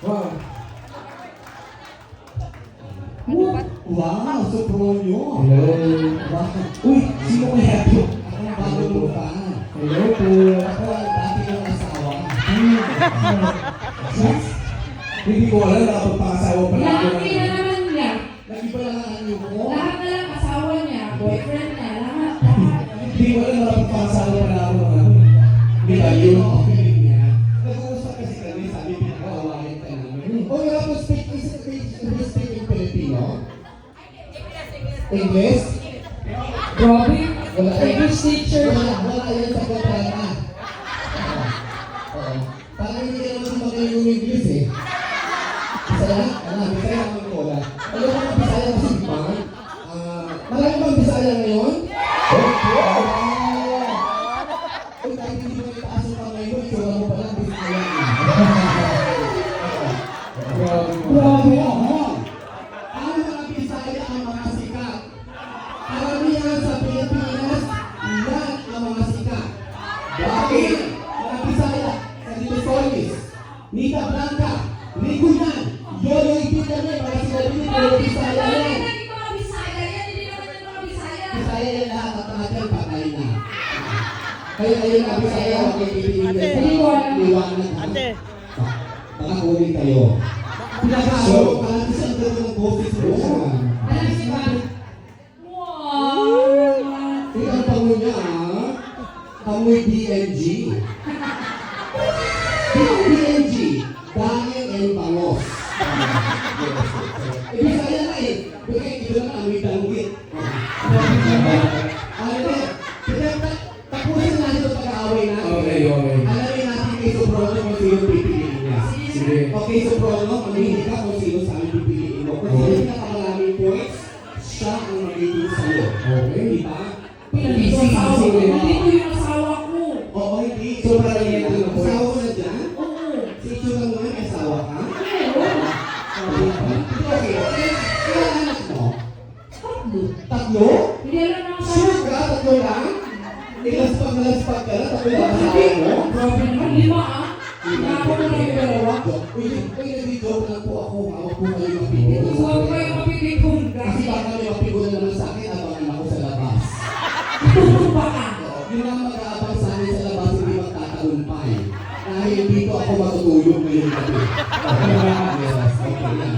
Wow. Wow, Sopronio. Hello. Wow. Uy, sino kaya ito? Ako ang bago mong fan. Hello po. Ako ang dati kong asawa. Hindi ko alam na kapag pangasawa pa lang ako. Lahat na naman niya. Nag-iba lang ang anyo ko. Lahat na lang asawa niya, boyfriend niya, lahat. Hindi ko alam na kapag pangasawa pa lang ako. Hindi ba yun? Feeling niya. Nag-uusap kasi kami, sabi pinakawawain ka namin. Oh, you have to speak in Filipino? English? Grabe. Wala English teacher. Wala yan sa kontrata. Oo. Parang hindi naman sa mga yung English eh. Bisaya? Bisaya naman ko wala. Alam mo ang Bisaya kasi di ba? Marami bang Bisaya ngayon? Uy, kahit hindi mo itaas ang kamay mo, itsura mo pa lang Bisaya. Grabe ako. Ang mga Bisaya ang mga sikat. Karamihan sa Pilipinas, yan ang mga sikat. Bakit? Mga Bisaya, sa Dito Solis, Nita Blanca, Rigunan, Yoyoy Piname, mga sinabi ni Puro Bisaya yan. Bisaya yan lahat at lahat yan patay na. Kaya ayun ang Bisaya, huwag kayo pipiliin sa liwanag. Ate. Baka kunin kayo. Pinag-aasawa ka lang, isang gano'n ng boses mo. Wow. Ang pango niya, amoy DNG. DNG, dahil and pangos. Bisaya na eh. Bukay, ito naman amoy danggit. Tapusin natin ito pag-aaway natin. Okay. Alamin natin kay Soprono kung sino pipiliin niya. Sige. Okay, Soprono, mamili ka kung sino sa amin pipiliin mo. Kung sino pinakamaraming points, siya ang magiging sa'yo. Okay. Di ba? Pinag-isip asawa ko. Hindi ko yung asawa ko. Oo, hindi. Sobrang yan ang points. Asawa ko na dyan? Oo. Si Itsura mo nga, may asawa ka? Meron. Okay. Kaya anak mo? Tatlo. Tatlo? Hindi alam na asawa Sure ko. ka? Tatlo lang? Nilaspag ka na? Tatlo lang asawa mo? Grabe naman. 5 ah. Ako na lang yung dalawa. Uy, nag-joke lang po ako. Hawak po kayo mapigil. Huwag kayo mapipili kung Kasi grabe. baka may mapigil na naman sa akin, abangan ako sa labas. Tutulog pa ka. Yun lang mag-aabang sa amin sa labas, hindi magtatagumpay. Dahil dito ako matutulog ngayong gabi. Yes, okay yan.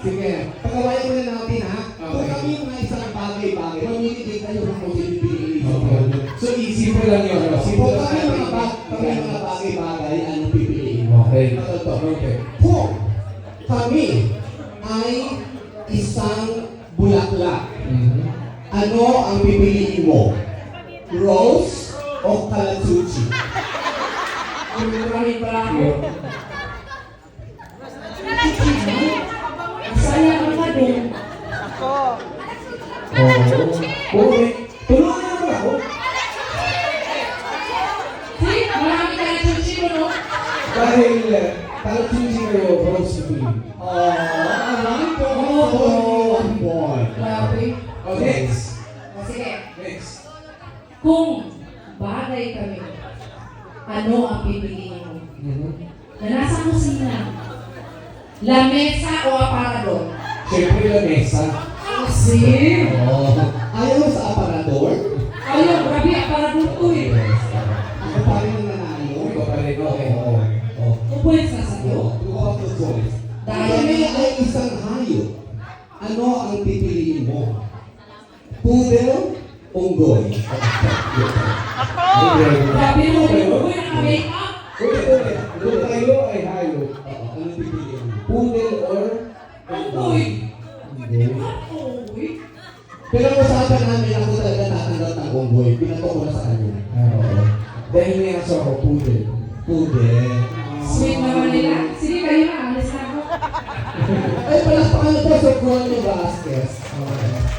Sige, pagawain mo na natin ha. Kung kami yung mga isang bagay-bagay, mamili din kayo kung pipiliin niyo. So, simple lang yun. Kung kami mga bagay-bagay, anong pipiliin mo? Okay. Okay. Kung kami ay isang bulaklak, ano ang pipiliin mo? Rose o kalatuchi? Maraming pala ako. Masaya ka na din. Ako. Okay. Tulungan niyo naman ako. See? Maraming ka na chuchino, no? Dahil choosing kayo, Rose to be. One point. Grabe. Next. Sige. Next. Kung bagay kami, ano ang pipiliin mo? Na nasa kusina? Lamesa o aparador? Siyempre yung mesa. Kasi? Ayaw mo sa aparador? Ayaw, grabe, aparador ko eh. Ako pa rin ang nanalo. Ikaw pa rin, okay. Upuin sa sayo. Two of the choice. Dahil Kami ay isang hayop. Ano ang pipiliin mo? Poodle, unggoy. Ako. grabe mo, upuin ang make-up. Kung tayo ay hayop, Anong pipiliin mo? poodle or Unggoy. unggoy. Unggoy? Pero usapan namin ako talaga tatanggap ng unggoy. Pinato ko na sa kanya. Oo. Dahil may aso ako, poodle. Poodle. Sweet naman nila. Sige, kayo na, alis na ako. Ay, palakpakan na po sa Ronnie Vasquez.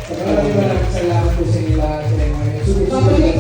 Maraming salamat po sa inyo lahat. Sa inyo mga